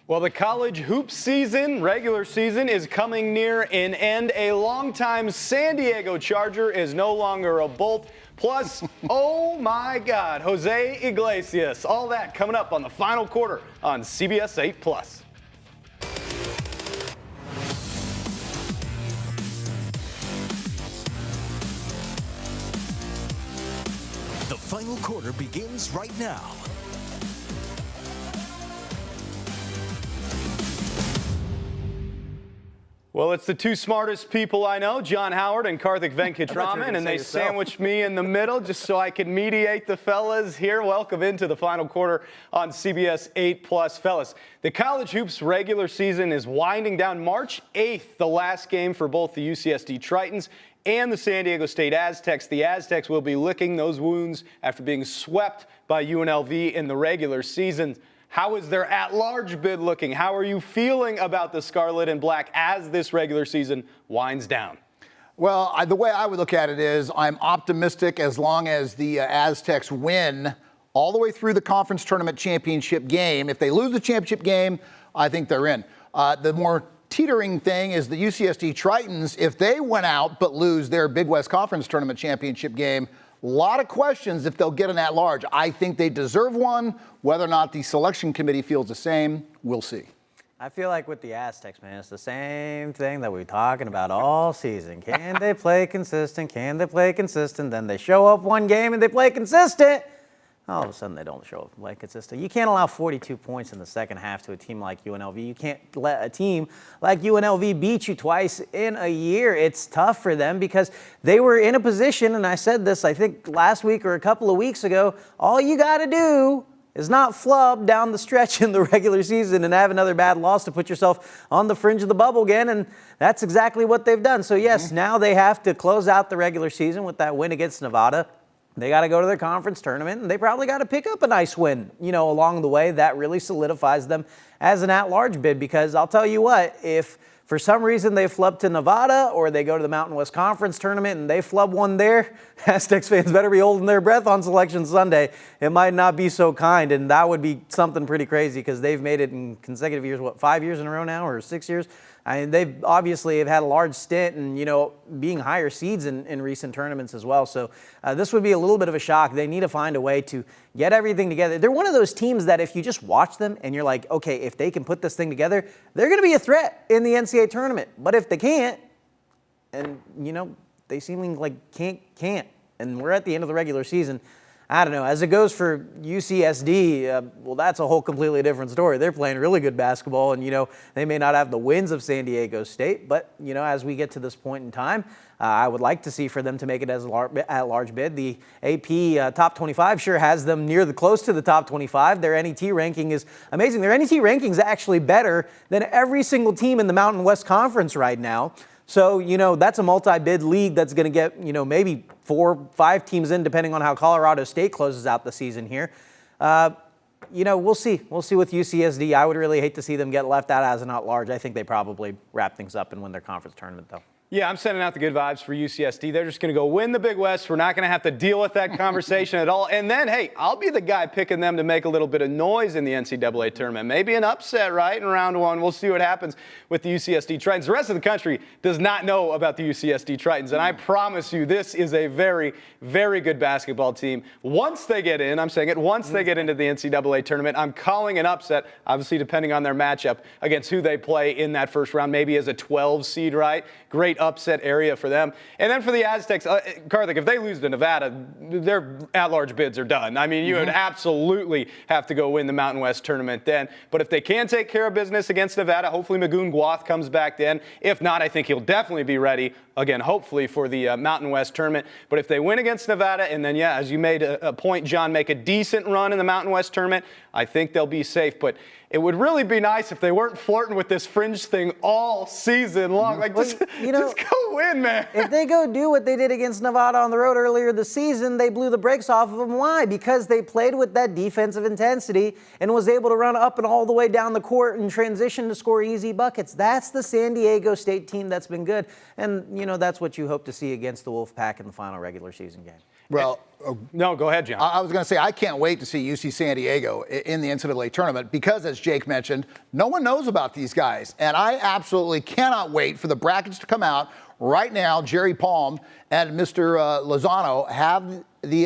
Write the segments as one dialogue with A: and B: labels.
A: Well, the college hoop season, regular season, is coming near an end. A longtime San Diego Charger is no longer a Bolt. Plus, oh my God, Jose Iglesias. All that coming up on the final quarter on CBS 8+.
B: The final quarter begins right now.
A: Well, it's the two smartest people I know, John Howard and Karthik Venkatraman, and they sandwiched me in the middle just so I could mediate the fellas here. Welcome into the final quarter on CBS 8+. Fellas, the college hoops regular season is winding down. March 8th, the last game for both the UCSD Tritons and the San Diego State Aztecs. The Aztecs will be licking those wounds after being swept by UNLV in the regular season. How is their at-large bid looking? How are you feeling about the Scarlet and Black as this regular season winds down?
C: Well, the way I would look at it is I'm optimistic as long as the Aztecs win all the way through the conference tournament championship game. If they lose the championship game, I think they're in. The more teetering thing is the UCSD Tritons. If they went out but lose their Big West Conference tournament championship game, a lot of questions if they'll get an at-large. I think they deserve one. Whether or not the selection committee feels the same, we'll see.
D: I feel like with the Aztecs, man, it's the same thing that we're talking about all season. Can they play consistent? Can they play consistent? Then they show up one game and they play consistent. All of a sudden, they don't show up and play consistent. You can't allow 42 points in the second half to a team like UNLV. You can't let a team like UNLV beat you twice in a year. It's tough for them because they were in a position, and I said this, I think, last week or a couple of weeks ago, all you got to do is not flub down the stretch in the regular season and have another bad loss to put yourself on the fringe of the bubble again, and that's exactly what they've done. So, yes, now they have to close out the regular season with that win against Nevada. They got to go to their conference tournament, and they probably got to pick up a nice win, along the way. That really solidifies them as an at-large bid because I'll tell you what, if for some reason they flub to Nevada or they go to the Mountain West Conference tournament and they flub one there, Aztecs fans better be holding their breath on Selection Sunday. It might not be so kind, and that would be something pretty crazy because they've made it in consecutive years, 5 years in a row now or 6 years? I mean, they obviously have had a large stint and, being higher seeds in recent tournaments as well. So this would be a little bit of a shock. They need to find a way to get everything together. They're one of those teams that if you just watch them and you're like, okay, if they can put this thing together, they're going to be a threat in the NCAA tournament. But if they can't, and, they seem like can't, and we're at the end of the regular season, I don't know. As it goes for UCSD, well, that's a whole completely different story. They're playing really good basketball, and, they may not have the wins of San Diego State, but, as we get to this point in time, I would like to see for them to make it as at large bid. The AP top 25 sure has them close to the top 25. Their NET ranking is amazing. Their NET ranking is actually better than every single team in the Mountain West Conference right now. So, that's a multi-bid league that's going to get, maybe 4 or 5 teams in, depending on how Colorado State closes out the season here. We'll see. We'll see with UCSD. I would really hate to see them get left out as an at-large. I think they probably wrap things up and win their conference tournament, though.
A: Yeah, I'm sending out the good vibes for UCSD. They're just going to go win the Big West. We're not going to have to deal with that conversation at all. And then, hey, I'll be the guy picking them to make a little bit of noise in the NCAA tournament. Maybe an upset, right, in round 1. We'll see what happens with the UCSD Tritons. The rest of the country does not know about the UCSD Tritons. And I promise you, this is a very, very good basketball team. Once they get in, I'm saying it, once they get into the NCAA tournament, I'm calling an upset, obviously depending on their matchup against who they play in that first round, maybe as a 12 seed, right? Great upset area for them. And then for the Aztecs, Karthik, if they lose to Nevada, their at-large bids are done. I mean, you would absolutely have to go win the Mountain West tournament then. But if they can take care of business against Nevada, hopefully Magoon Guath comes back then. If not, I think he'll definitely be ready, again, hopefully for the Mountain West tournament. But if they win against Nevada and then, yeah, as you made a point, John, make a decent run in the Mountain West tournament, I think they'll be safe. But it would really be nice if they weren't flirting with this fringe thing all season long. Like, just go win, man.
D: If they go do what they did against Nevada on the road earlier this season, they blew the brakes off of them. Why? Because they played with that defensive intensity and was able to run up and all the way down the court and transition to score easy buckets. That's the San Diego State team that's been good. And, that's what you hope to see against the Wolfpack in the final regular season game.
C: Well,
A: No, go ahead, John.
C: I was going to say, I can't wait to see UC San Diego in the NCAA tournament because, as Jake mentioned, no one knows about these guys. And I absolutely cannot wait for the brackets to come out. Right now, Jerry Palm and Mr. Lozano have the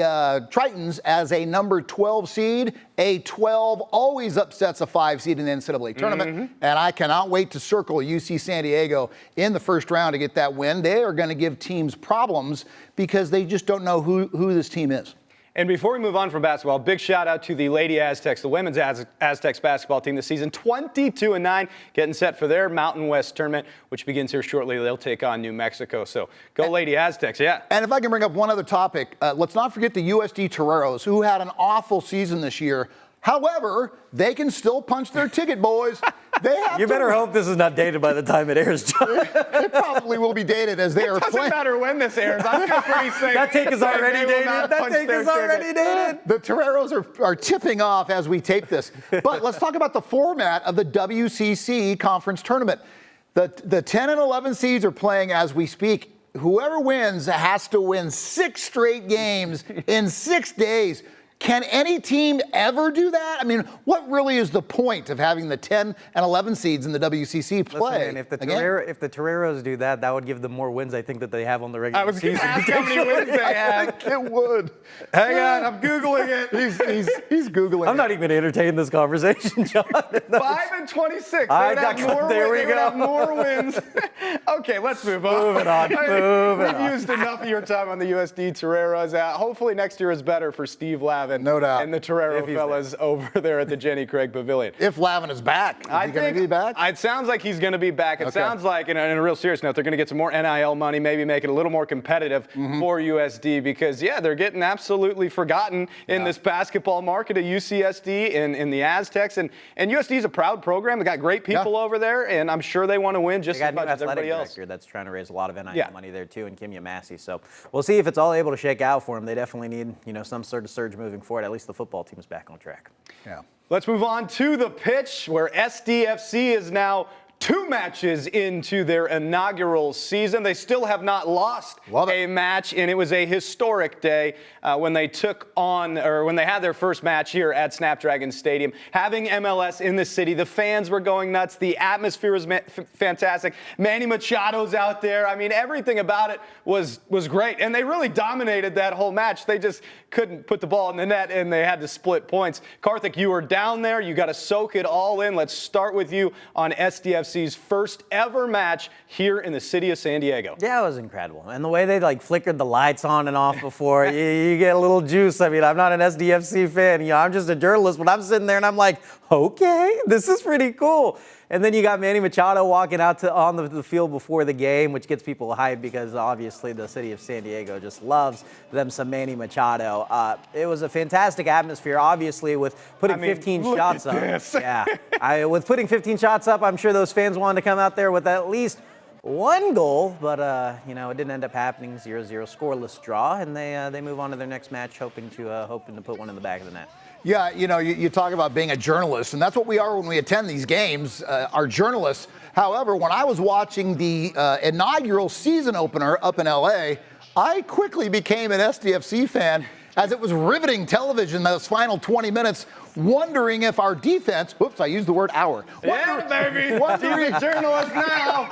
C: Tritons as a number 12 seed. A 12 always upsets a 5 seed in the NCAA tournament. And I cannot wait to circle UC San Diego in the first round to get that win. They are going to give teams problems because they just don't know who this team is.
A: And before we move on from basketball, big shout out to the Lady Aztecs, the women's Aztecs basketball team this season, 22-9, getting set for their Mountain West tournament, which begins here shortly. They'll take on New Mexico. So go Lady Aztecs, yeah.
C: And if I can bring up one other topic, let's not forget the USD Toreros, who had an awful season this year. However, they can still punch their ticket, boys. They have
D: You better hope this is not dated by the time it airs, John.
C: It probably will be dated as they are
A: Doesn't
C: playing.
A: matter when this airs. I'm pretty safe.
D: That take is already
A: They will
D: dated.
A: not
D: That
A: punch
D: take
A: their
D: is already
A: ticket.
D: dated.
C: The Toreros are tipping off as we tape this. But let's talk about the format of the WCC conference tournament. The 10 and 11 seeds are playing as we speak. Whoever wins has to win 6 straight games in 6 days. Can any team ever do that? I mean, what really is the point of having the 10 and 11 seeds in the WCC play?
D: Listen, man, if the
C: again?
D: Toreros do that, that would give them more wins, I think, that they have on the regular
A: I was going
D: season.
A: to ask how many wins they
C: I
A: have.
C: think it would.
A: Hang on, I'm Googling it.
C: He's Googling
D: I'm
C: it.
D: not even going to entertain this conversation, John.
A: 5-26.
D: I
A: They'd
D: got
A: have more
D: there we
A: wins. They would
D: go.
A: have more wins. Okay, let's move on.
D: Moving on,
A: We've used enough of your time on the USD Toreros. Hopefully next year is better for Steve Lavin.
C: No doubt.
A: And the Torero
D: If he's
A: fellas over there at the Jenny Craig Pavilion.
C: If Lavin is back, is he going to be back?
A: It sounds like he's going to be back. It
C: Okay.
A: sounds like, in a real serious note, they're going to get some more NIL money, maybe make it a little more competitive for USD because, yeah, they're getting absolutely forgotten in this basketball market at UCSD and in the Aztecs. And USD is a proud program. They got great people over there, and I'm sure they want to win just
D: They got
A: as
D: a
A: much
D: new
A: as
D: athletic
A: everybody else.
D: director that's trying to raise a lot of NIL
A: Yeah.
D: money there too, and Kimya Massey. So we'll see if it's all able to shake out for them. They definitely need, some sort of surge moving forward. At least the football team's back on track.
C: Yeah.
A: Let's move on to the pitch where SDFC is now 2 matches into their inaugural season. They still have not lost a match, and it was a historic day when they when they had their first match here at Snapdragon Stadium. Having MLS in the city, the fans were going nuts. The atmosphere was fantastic. Manny Machado's out there. I mean, everything about it was great, and they really dominated that whole match. They just couldn't put the ball in the net, and they had to split points. Karthik, you were down there. You got to soak it all in. Let's start with you on SDFC's first ever match here in the city of San Diego.
D: Yeah, it was incredible. And the way they flickered the lights on and off before, you get a little juice. I mean, I'm not an SDFC fan. I'm just a journalist, but I'm sitting there and I'm like, okay, this is pretty cool. And then you got Manny Machado walking out on the field before the game, which gets people hyped because obviously the city of San Diego just loves them some Manny Machado. It was a fantastic atmosphere, obviously, with putting 15 shots up. Yeah, with putting 15 shots up, I'm sure those fans wanted to come out there with at least one goal, but it didn't end up happening. 0-0 scoreless draw, and they move on to their next match, hoping to put one in the back of the net.
C: Yeah, you talk about being a journalist, and that's what we are when we attend these games, are journalists. However, when I was watching the inaugural season opener up in LA, I quickly became an SDFC fan as it was riveting television those final 20 minutes, wondering if our defense, I used the word our.
A: Yeah, baby. He's a journalist now.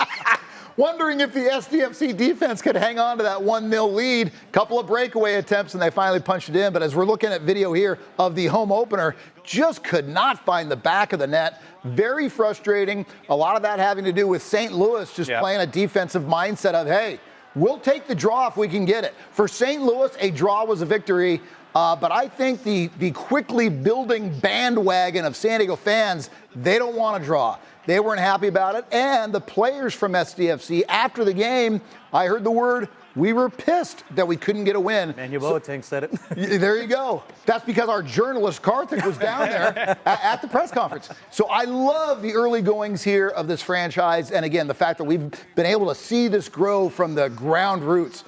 C: Wondering if the SDFC defense could hang on to that 1-0 lead. Couple of breakaway attempts, and they finally punched it in. But as we're looking at video here of the home opener, just could not find the back of the net. Very frustrating. A lot of that having to do with St. Louis just playing a defensive mindset of, hey, we'll take the draw if we can get it. For St. Louis, a draw was a victory. But I think the quickly building bandwagon of San Diego fans, they don't want to draw. They weren't happy about it. And the players from SDFC, after the game, I heard the word, we were pissed that we couldn't get a win.
D: Manuel Boateng said it.
C: There you go. That's because our journalist, Karthik, was down there at the press conference. So I love the early goings here of this franchise. And again, the fact that we've been able to see this grow from the ground roots.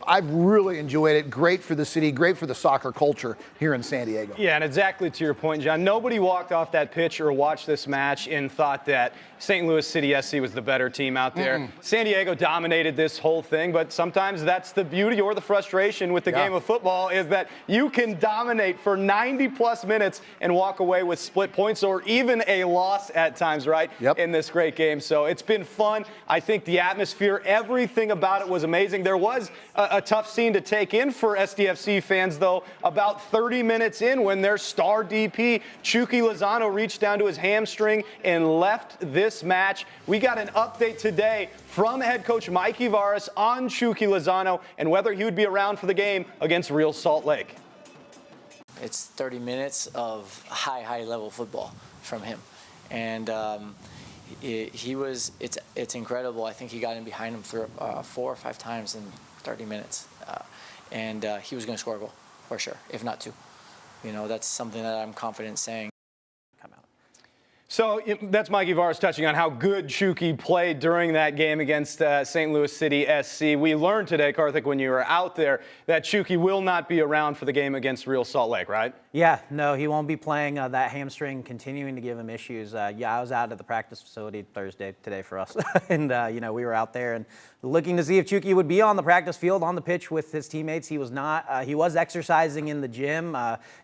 C: I've really enjoyed it. Great for the city, great for the soccer culture here in San Diego.
A: Yeah, and exactly to your point, John, nobody walked off that pitch or watched this match and thought that St. Louis City SC was the better team out there. San Diego dominated this whole thing, but sometimes that's the beauty or the frustration with the game of football, is that you can dominate for 90-plus minutes and walk away with split points or even a loss at times, right, in this great game. So it's been fun. I think the atmosphere, everything about it was amazing. There was a tough scene to take in for SDFC fans, though, about 30 minutes in when their star DP, Chucky Lozano, reached down to his hamstring and left this match. We got an update today from head coach Mike Ivaris on Chucky Lozano and whether he would be around for the game against Real Salt Lake.
E: It's 30 minutes of high level football from him. And it's incredible. I think he got in behind him for 4 or 5 times in 30 minutes. And he was going to score a goal, for sure, if not 2. You know, that's something that I'm confident saying. Come out.
A: So that's Mike Ivaris touching on how good Chucky played during that game against St. Louis City SC. We learned today, Karthik, when you were out there, that Chucky will not be around for the game against Real Salt Lake, right?
D: Yeah, no, he won't be playing. That hamstring continuing to give him issues. Yeah, I was out at the practice facility Thursday today for us, and you know, we were out there and looking to see if Chucky would be on the practice field on the pitch with his teammates. He was not. He was exercising in the gym,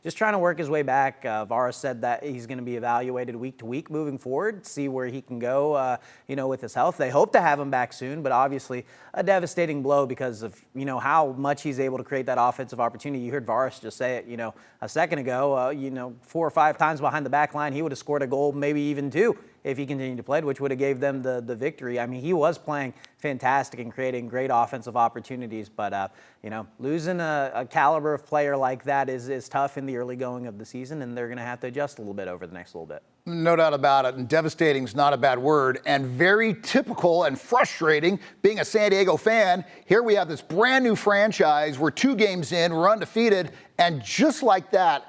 D: just trying to work his way back. Vara said that he's going to be evaluated week to week moving forward, see where he can go, you know, with his health. They hope to have him back soon, but obviously a devastating blow because of, you know, how much he's able to create that offensive opportunity. You heard Varis just say it, you know, a second ago, you know, 4 or 5 times behind the back line, he would have scored a goal, maybe even 2 if he continued to play, which would have gave them the victory. I mean, he was playing fantastic and creating great offensive opportunities, but, you know, losing a caliber of player like that is tough in the early going of the season, and they're going to have to adjust a little bit over the next little bit.
C: No doubt about it, and devastating is not a bad word, and very typical and frustrating being a San Diego fan. Here we have this brand new franchise. We're 2 games in, we're undefeated, and just like that,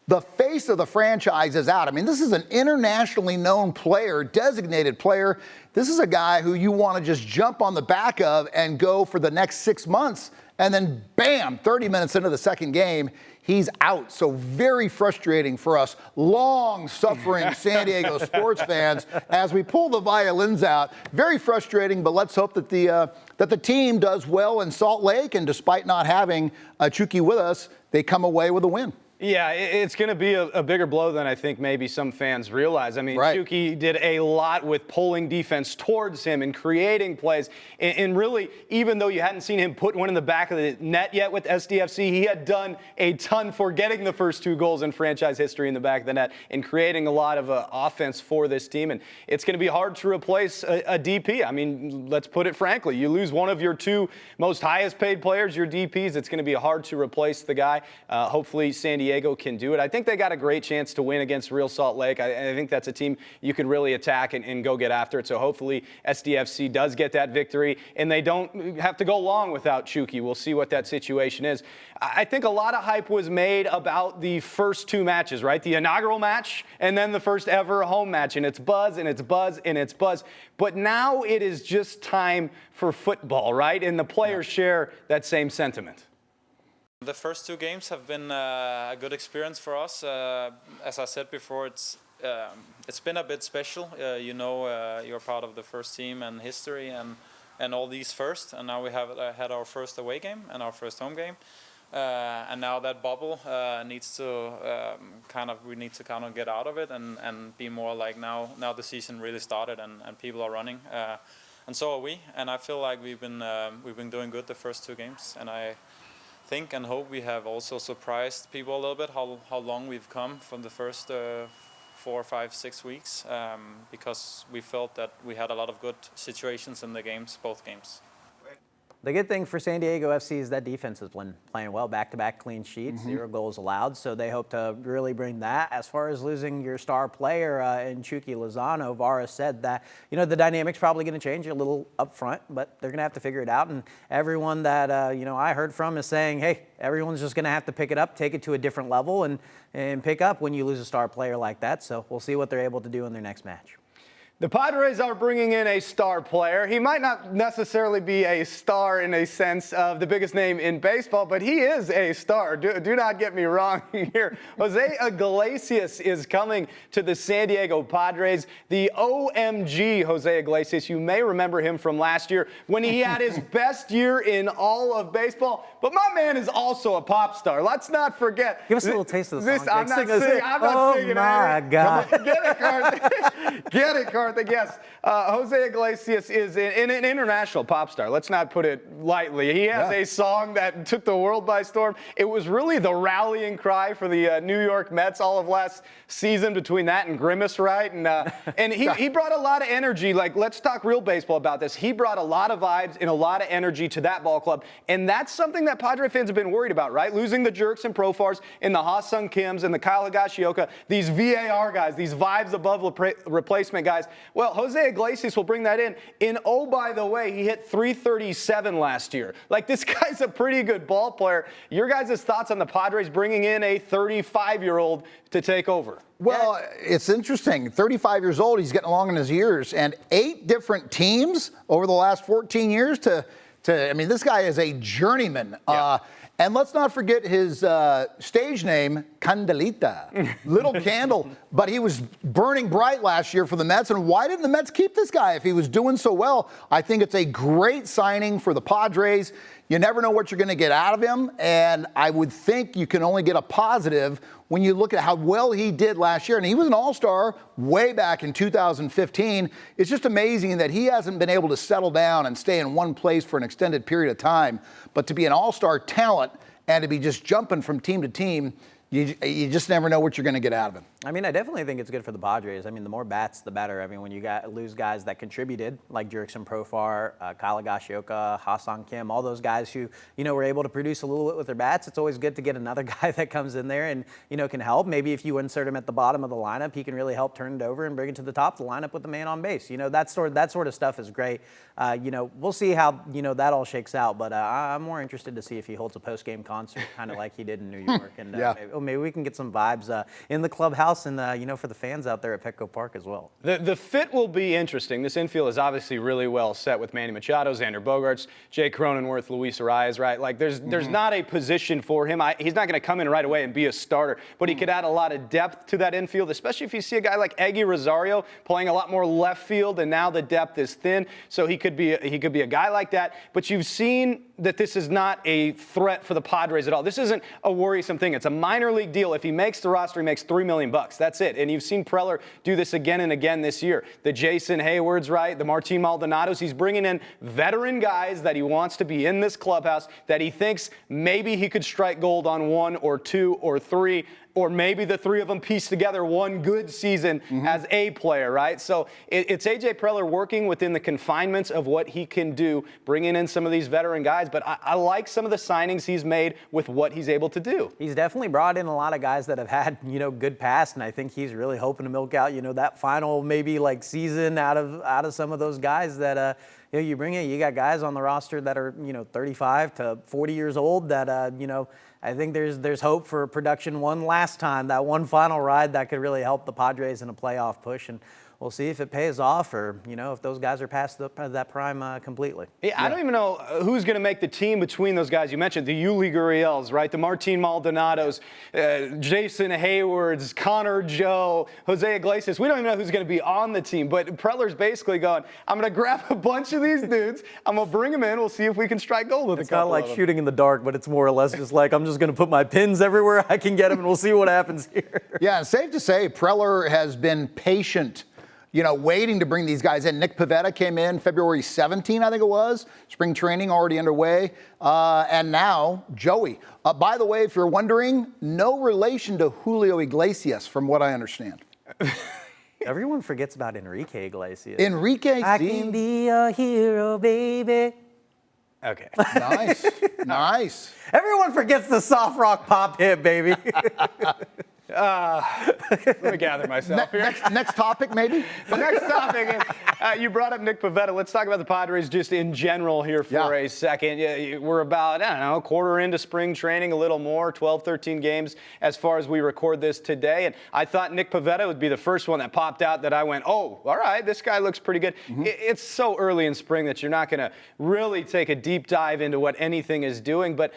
C: the face of the franchise is out. I mean, this is an internationally known player, designated player. This is a guy who you want to just jump on the back of and go for the next 6 months, and then bam, 30 minutes into the second game, he's out. So very frustrating for us long-suffering San Diego sports fans as we pull the violins out. Very frustrating, but let's hope that the team does well in Salt Lake, and despite not having Chucky with us, they come away with a win.
A: Yeah, it's going to be a bigger blow than I think maybe some fans realize. I mean, Chucky did a lot with pulling defense towards him and creating plays. And really, even though you hadn't seen him put one in the back of the net yet with SDFC, he had done a ton for getting the first 2 goals in franchise history in the back of the net and creating a lot of offense for this team. And it's going to be hard to replace a DP. I mean, let's put it frankly. You lose one of your 2 most highest paid players, your DPs, it's going to be hard to replace the guy. Hopefully, San Diego can do it. I think they got a great chance to win against Real Salt Lake. I think that's a team you can really attack and go get after it. So hopefully SDFC does get that victory and they don't have to go long without Chucky. We'll see what that situation is. I think a lot of hype was made about the first 2 matches, right? The inaugural match and then the first ever home match. And it's buzz and it's buzz and it's buzz. But now it is just time for football, right? And the players share that same sentiment.
F: The first 2 games have been a good experience for us. As I said before, it's been a bit special. You know, you're part of the first team and history and all these first. And now we have had our first away game and our first home game. And now that bubble needs to we need to kind of get out of it and be more like now the season really started and people are running. And so are we. And I feel like we've been doing good the first 2 games. And I think and hope we have also surprised people a little bit how long we've come from the first 4, 5, 6 weeks because we felt that we had a lot of good situations in the games, both games.
D: The good thing for San Diego FC is that defense has been playing well, back-to-back clean sheets, 0 goals allowed, so they hope to really bring that. As far as losing your star player in Chucky Lozano, Vara said that, you know, the dynamic's probably going to change a little up front, but they're going to have to figure it out. And everyone that, you know, I heard from is saying, hey, everyone's just going to have to pick it up, take it to a different level, and pick up when you lose a star player like that. So we'll see what they're able to do in their next match.
A: The Padres are bringing in a star player. He might not necessarily be a star in a sense of the biggest name in baseball, but he is a star. Do not get me wrong here. Jose Iglesias is coming to the San Diego Padres. The OMG Jose Iglesias, you may remember him from last year when he had his best year in all of baseball. But my man is also a pop star. Let's not forget.
D: Give us a little taste of the song.
A: I'm not singing it.
D: Oh, my God.
A: Get it, Karthik. Get it, Karthik. Yes, Jose Iglesias is an international pop star. Let's not put it lightly. He has a song that took the world by storm. It was really the rallying cry for the New York Mets all of last season between that and Grimace, right? And he brought a lot of energy. Like, let's talk real baseball about this. He brought a lot of vibes and a lot of energy to that ball club. And that's something that Padre fans have been worried about, right? Losing the Jerks and Profars and the Ha-Sung Kims and the Kyle Higashioka, these VAR guys, these vibes above replacement guys. Well, Jose Iglesias will bring that in. And oh, by the way, he hit .337 last year. Like, this guy's a pretty good ball player. Your guys' thoughts on the Padres bringing in a 35-year-old to take over?
C: Well, it's interesting. 35 years old, he's getting along in his years, and 8 different teams over the last 14 years I mean, this guy is a journeyman.
A: Yeah.
C: And let's not forget his stage name, Candelita, Little Candle. But he was burning bright last year for the Mets. And why didn't the Mets keep this guy if he was doing so well? I think it's a great signing for the Padres. You never know what you're going to get out of him. And I would think you can only get a positive when you look at how well he did last year. And he was an all-star way back in 2015. It's just amazing that he hasn't been able to settle down and stay in one place for an extended period of time. But to be an all-star talent and to be just jumping from team to team, you just never know what you're going to get out of him.
D: I mean, I definitely think it's good for the Padres. I mean, the more bats, the better. I mean, when you lose guys that contributed, like Jurickson Profar, Kyle Higashioka, Ha-Sung Kim, all those guys who, were able to produce a little bit with their bats, it's always good to get another guy that comes in there and, can help. Maybe if you insert him at the bottom of the lineup, he can really help turn it over and bring it to the top of the lineup with the man on base. That sort of stuff is great. We'll see how, that all shakes out, but I'm more interested to see if he holds a post-game concert, kind of like he did in New York. And maybe we can get some vibes in the clubhouse and, for the fans out there at Petco Park as well.
A: The fit will be interesting. This infield is obviously really well set with Manny Machado, Xander Bogaerts, Jake Cronenworth, Luis Arias, right? Like, there's not a position for him. He's not going to come in right away and be a starter, but he could add a lot of depth to that infield, especially if you see a guy like Eggy Rosario playing a lot more left field, and now the depth is thin, so he could be a guy like that. But you've seen that this is not a threat for the Padres at all. This isn't a worrisome thing. It's a minor league deal. If he makes the roster, he makes $3 million. That's it. And you've seen Preller do this again and again this year. The Jason Haywards, right? The Martin Maldonados. He's bringing in veteran guys that he wants to be in this clubhouse, that he thinks maybe he could strike gold on 1 or 2 or 3. Or maybe the 3 of them piece together one good season as a player, right? So it's A.J. Preller working within the confinements of what he can do, bringing in some of these veteran guys. But I like some of the signings he's made with what he's able to do. He's
D: definitely brought in a lot of guys that have had, good past, and I think he's really hoping to milk out, that final maybe like season out of some of those guys that you bring in. You got guys on the roster that are 35 to 40 years old that I think there's hope for production one last time, that one final ride that could really help the Padres in a playoff push. And we'll see if it pays off, or if those guys are past that prime completely.
A: Yeah, I don't even know who's going to make the team between those guys you mentioned, the Yuli Gurriels, right? The Martin Maldonados, Jason Haywards, Connor Joe, Jose Iglesias. We don't even know who's going to be on the team, but Preller's basically going, I'm going to grab a bunch of these dudes, I'm going to bring them in, we'll see if we can strike gold with a couple of them.
D: It's kind of like shooting in the dark, but it's more or less just like, I'm just going to put my pins everywhere I can get them, and we'll see what happens here.
C: Yeah, it's safe to say Preller has been patient, waiting to bring these guys in. Nick Pivetta came in February 17, I think it was. Spring training already underway. And now Joey. By the way, if you're wondering, no relation to Julio Iglesias, from what I understand.
D: Everyone forgets about Enrique Iglesias.
C: Enrique,
D: I can be a hero, baby.
A: Okay.
C: Nice. Nice.
D: Everyone forgets the soft rock pop hit, baby.
A: Let me gather myself here.
C: Next topic, maybe?
A: The next topic is, you brought up Nick Pivetta. Let's talk about the Padres just in general here for a second. We're about, I don't know, a quarter into spring training, a little more, 12, 13 games as far as we record this today. And I thought Nick Pivetta would be the first one that popped out that I went, oh, all right, this guy looks pretty good. It's so early in spring that you're not going to really take a deep dive into what anything is doing. But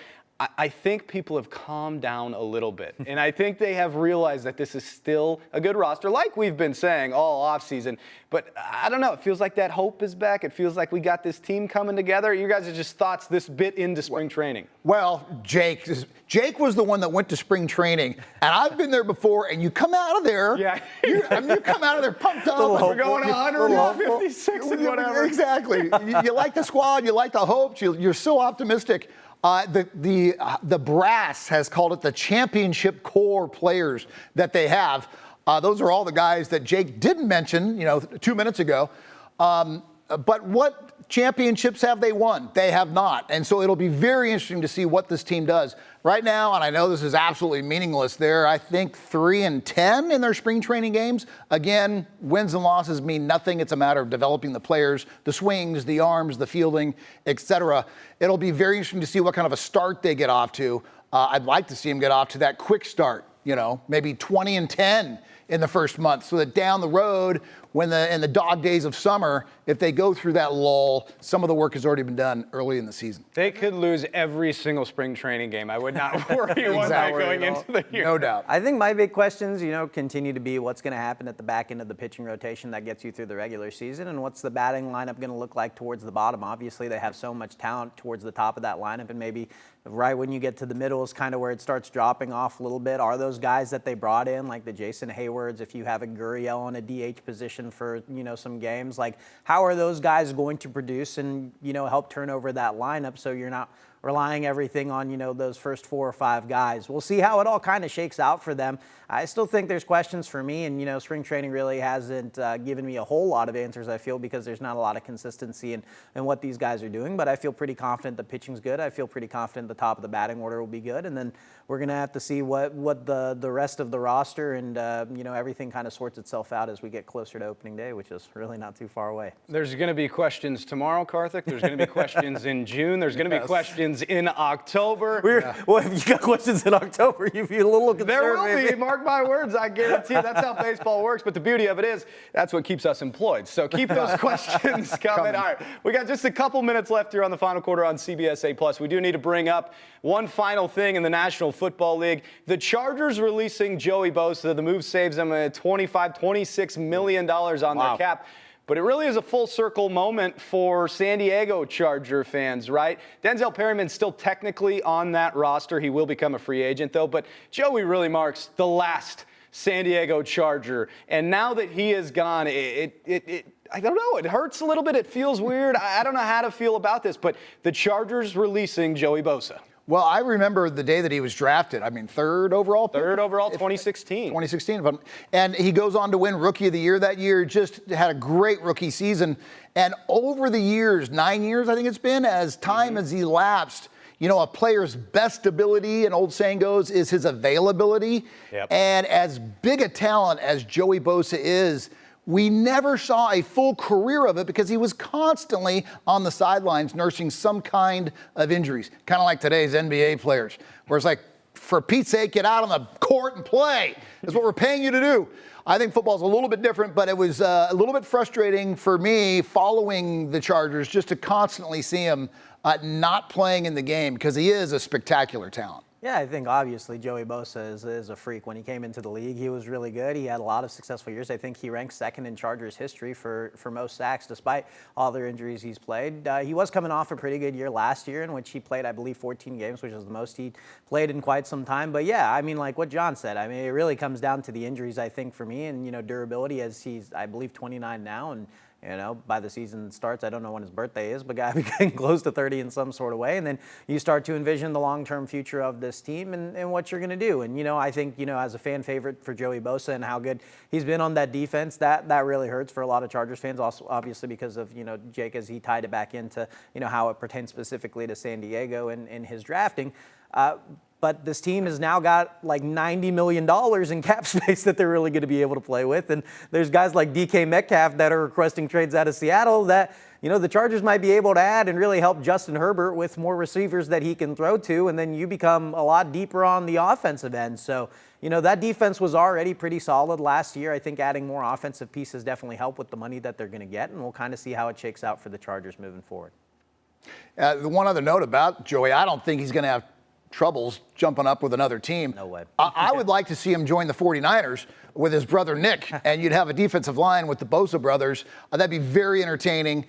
A: I think people have calmed down a little bit. And I think they have realized that this is still a good roster, like we've been saying all offseason. But I don't know. It feels like that hope is back. It feels like we got this team coming together. You guys are just thoughts this bit into spring training.
C: Well, Jake was the one that went to spring training. And I've been there before, and you come out of there.
A: Yeah.
C: you come out of there pumped up.
A: We're going 156 and whatever.
C: Exactly. you like the squad. You like the hopes. You're so optimistic. The brass has called it the championship core players that they have. Those are all the guys that Jake didn't mention, 2 minutes ago. But what championships have they won? They have not. And so it'll be very interesting to see what this team does. Right now, and I know this is absolutely meaningless, they're, I think, 3-10 in their spring training games. Again, wins and losses mean nothing. It's a matter of developing the players, the swings, the arms, the fielding, etc. It'll be very interesting to see what kind of a start they get off to. I'd like to see them get off to that quick start, maybe 20-10 in the first month, so that down the road, in the dog days of summer, if they go through that lull, some of the work has already been done early in the season.
A: They could lose every single spring training game. I would not worry one night going into the year.
C: No doubt.
D: I think my big questions, continue to be what's going to happen at the back end of the pitching rotation that gets you through the regular season, and what's the batting lineup going to look like towards the bottom. Obviously, they have so much talent towards the top of that lineup, and maybe right when you get to the middle is kind of where it starts dropping off a little bit. Are those guys that they brought in, like the Jason Haywards, if you have a Gurriel on a DH position for, some games, like how are those guys going to produce and, help turn over that lineup so you're not relying everything on, those first 4 or 5 guys. We'll see how it all kind of shakes out for them. I still think there's questions for me, and, spring training really hasn't given me a whole lot of answers, I feel, because there's not a lot of consistency in what these guys are doing. But I feel pretty confident the pitching's good. I feel pretty confident the top of the batting order will be good. And then we're going to have to see what the rest of the roster and, everything kind of sorts itself out as we get closer to opening day, which is really not too far away.
A: There's going to be questions tomorrow, Karthik. There's going to be questions in June. There's going to be questions in October.
D: Well, if you got questions in October, you'd be a little concerned.
A: There will be. Mark my words. I guarantee you. That's how baseball works. But the beauty of it is that's what keeps us employed. So keep those questions coming. All right. We got just a couple minutes left here on the final quarter on CBS 8+. We do need to bring up one final thing in the National Football League. The Chargers releasing Joey Bosa. The move saves them $26 million on their cap. But it really is a full circle moment for San Diego Charger fans, right? Denzel Perryman's still technically on that roster. He will become a free agent, though. But Joey really marks the last San Diego Charger. And now that he is gone, I don't know. It hurts a little bit. It feels weird. I don't know how to feel about this. But the Chargers releasing Joey Bosa.
C: Well, I remember the day that he was drafted. I mean, third overall,
A: 2016.
C: 2016. And he goes on to win Rookie of the Year that year, just had a great rookie season. And over the years, 9 years I think it's been, as time has elapsed, a player's best ability, an old saying goes, is his availability.
A: Yep.
C: And as big a talent as Joey Bosa is, we never saw a full career of it because he was constantly on the sidelines nursing some kind of injuries, kind of like today's NBA players, where it's like, for Pete's sake, get out on the court and play. That's what we're paying you to do. I think football's a little bit different, but it was a little bit frustrating for me following the Chargers just to constantly see him not playing in the game because he is a spectacular talent.
D: Yeah, I think obviously Joey Bosa is a freak. When he came into the league, he was really good. He had a lot of successful years. I think he ranks second in Chargers history for most sacks, despite all their injuries he's played. He was coming off a pretty good year last year, in which he played, I believe, 14 games, which is the most he played in quite some time. But yeah, I mean, like what John said, I mean, it really comes down to the injuries, I think, for me, and durability, as he's, I believe, 29 now, and by the season starts, I don't know when his birthday is, but guy be getting close to 30 in some sort of way. And then you start to envision the long-term future of this team and what you're going to do. And, I think, as a fan favorite for Joey Bosa and how good he's been on that defense, that really hurts for a lot of Chargers fans, also obviously because of, Jake, as he tied it back into, how it pertains specifically to San Diego and his drafting. But this team has now got like $90 million in cap space that they're really going to be able to play with. And there's guys like DK Metcalf that are requesting trades out of Seattle that, the Chargers might be able to add and really help Justin Herbert with more receivers that he can throw to. And then you become a lot deeper on the offensive end. So, that defense was already pretty solid last year. I think adding more offensive pieces definitely help with the money that they're going to get. And we'll kind of see how it shakes out for the Chargers moving forward.
C: The one other note about Joey, I don't think he's going to have troubles jumping up with another team.
D: No way.
C: I would like to see him join the 49ers with his brother Nick, and you'd have a defensive line with the Bosa brothers. That'd be very entertaining.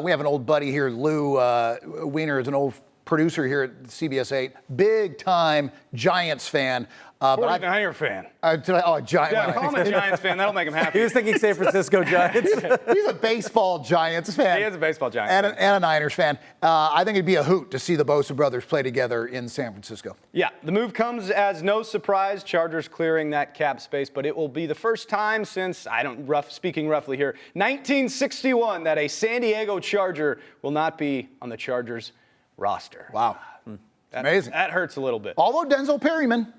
C: We have an old buddy here, Lou Weiner, is an old producer here at CBS 8, big time Giants fan.
A: 49er fan.
C: Giant.
A: Yeah, call him a Giants fan. That'll make him happy.
D: He was thinking San Francisco Giants.
C: He's a baseball Giants fan.
A: He is a baseball Giants
C: and
A: fan.
C: And a Niners fan. I think it'd be a hoot to see the Bosa brothers play together in San Francisco.
A: Yeah, the move comes as no surprise. Chargers clearing that cap space, but it will be the first time since, speaking roughly here, 1961 that a San Diego Charger will not be on the Chargers roster.
C: Wow. Amazing.
A: That hurts a little bit.
C: Although Denzel Perryman.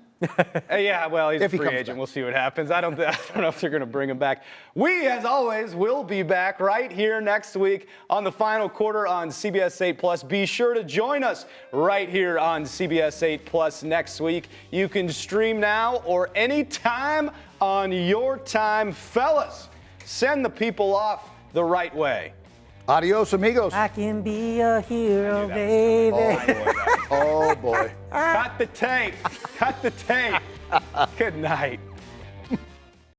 A: Yeah, well, he's
C: If
A: a
C: he
A: free
C: comes
A: agent.
C: back.
A: We'll see what happens. I don't know if they're going to bring him back. We, as always, will be back right here next week on the final quarter on CBS 8 Plus. Be sure to join us right here on CBS 8 Plus next week. You can stream now or anytime on your time. Fellas, send the people off the right way.
C: Adios, amigos.
D: I can be a hero, baby.
C: Oh, boy.
A: Cut the tape. Cut the tape. Good night.